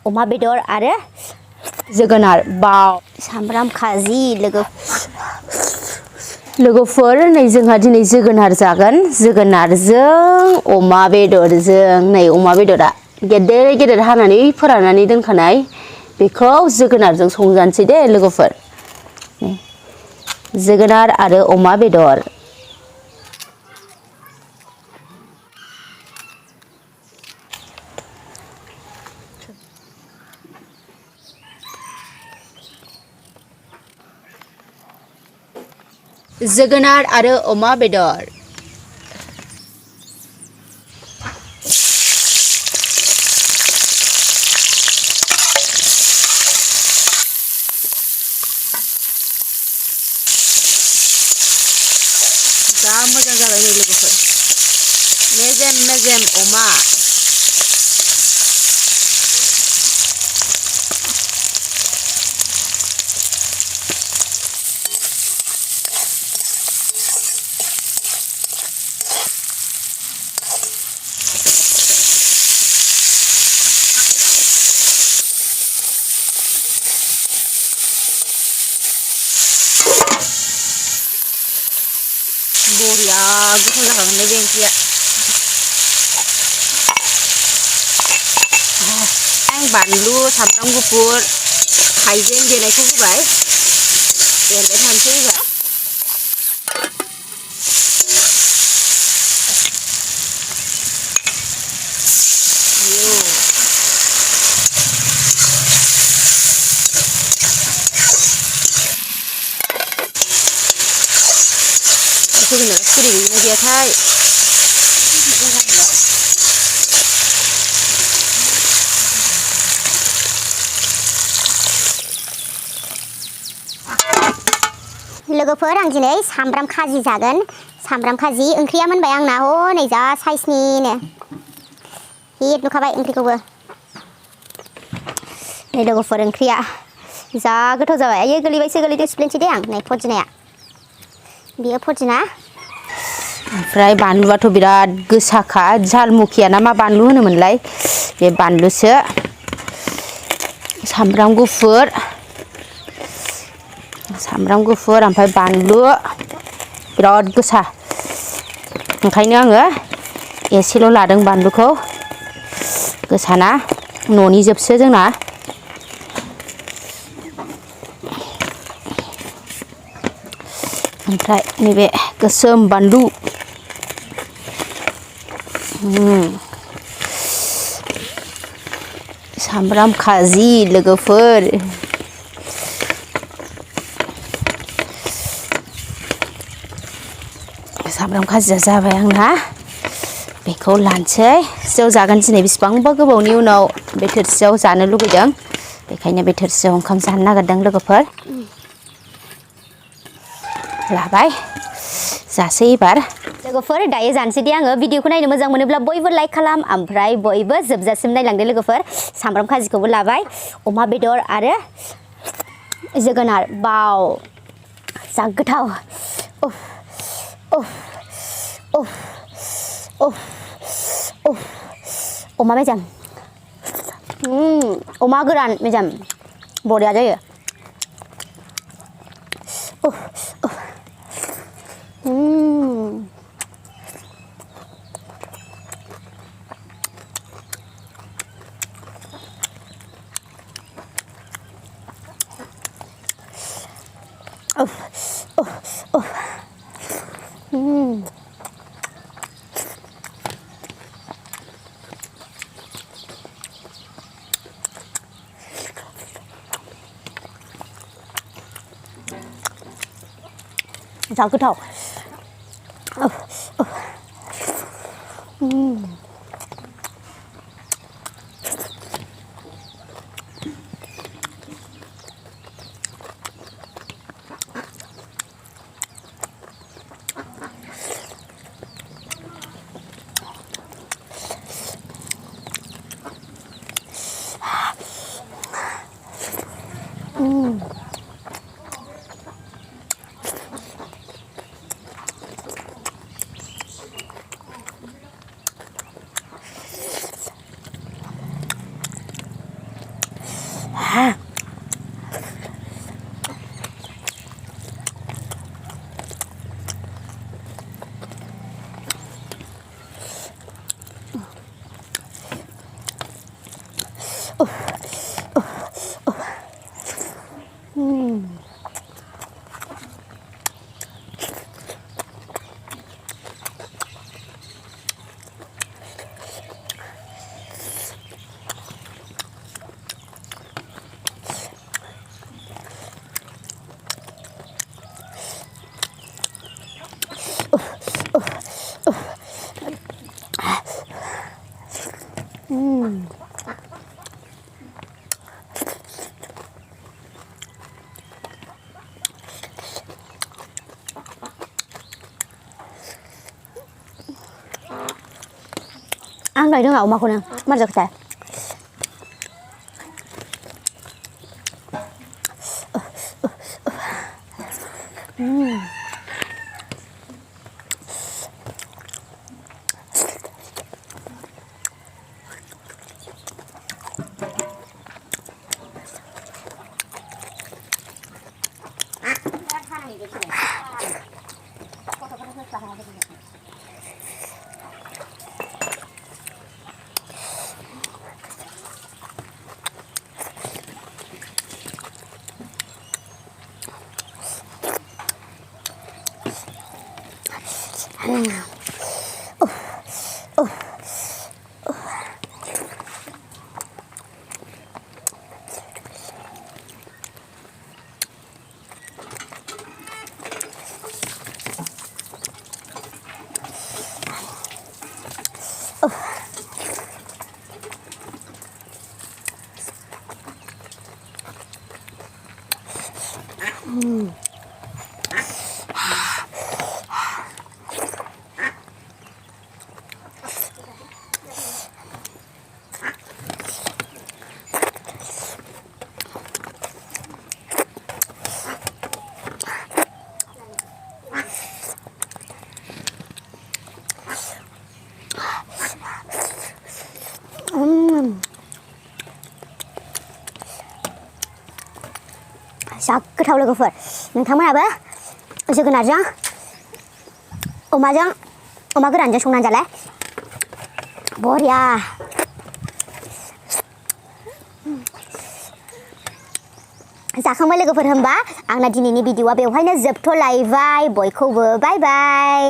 अमा बेदर आरो जोगोनार बाव सामब्राम खाजि लोगोफोर नै जोंहा दिनै जोगोनार जागोन जोगोनारजों अमा बेदरजों नै अमा बेदरा गेदेर गेदेर हानानै फोराननानै दोनखानाय बेखौ जोगोनारजों संजानोसै दे लोगोफोर जोगोनार आरो अमा बेदर जोगोनार आरो अमा बेदर जा मोजां जाबाय नै लोगोफोर मेजेम मेजेम अमा बरिया गोथाव जाखागोन बे ओंख्रिया आं बानलु सामब्राम गुफुर हाइजें देनायखौ होबाय एरबाय थानोसै एबार जोगोनारा सिरि गैगोना गैयाथाय लोगोफोर आं दिनै सामब्राम खाजि जागोन सामब्राम खाजि ओंख्रिया मोनबाय आंना हनै जा साइसनिनो हिट नुखाबाय ओंख्रिखौबो नै लोगोफोर ओंख्रिया जा गोथाव जाबाय आयै गोलैबायसो गोलैदो सिफ्लेनोसै दे आं नै फदिनाया बियो फदिना ओमफ्राय बानलुआथ' बिराद गोसाखा झालमुखिया ना मा बानलु होनोमोनलाय बे बानलुसो सामब्राम गुफुर ओमफ्राय बानलु बिराद गोसा ओंखायनो आङो एसेल' लादों बानलुखौ गोसाना न'नि जोबसो जोंना ओमफ्राय नैबे गोसोम बानलु सामब्राम खाजि लोगोफोर सामब्राम खाजिया जाबाय आंना बेखौ लानोसै जौ जागोन दिनै बेसेबांबा गोबावनि उनाव बे थोरसियाव जानो लुगैदों बेखायनो बे थोरसियाव ओंखाम जानो नागिरदों लोगोफोर लाबाय जासै एबार लोगोफोर दायो जानोसै दे आङो भिडिअखौ नायनो मोजां मोनोब्ला बयबो लाइक खालाम ओमफ्राय बयबो जोबजासिम नायलांदो लोगोफोर सामब्राम खाजिखौबो लाबाय अमा बेदर आरो जोगोनार बाव जा गोथाव अमा मेजेम अमा गोरान मेजेम बरिया जायो जा गोथाव Ăn đầy đứa ngậu mà cô nè, mà giật chạy. 자, गोथाव लोगोफोर नोंथांमोनाबो जोगोनारजों अमाजों अमा गोरानजों संनानै जालाय बरिया जाखांबाय लोगोफोर होनबा आंना दिनैनि भिडिअआ बेवहायनो जोबथ'लायबाय बयखौबो बाय बाय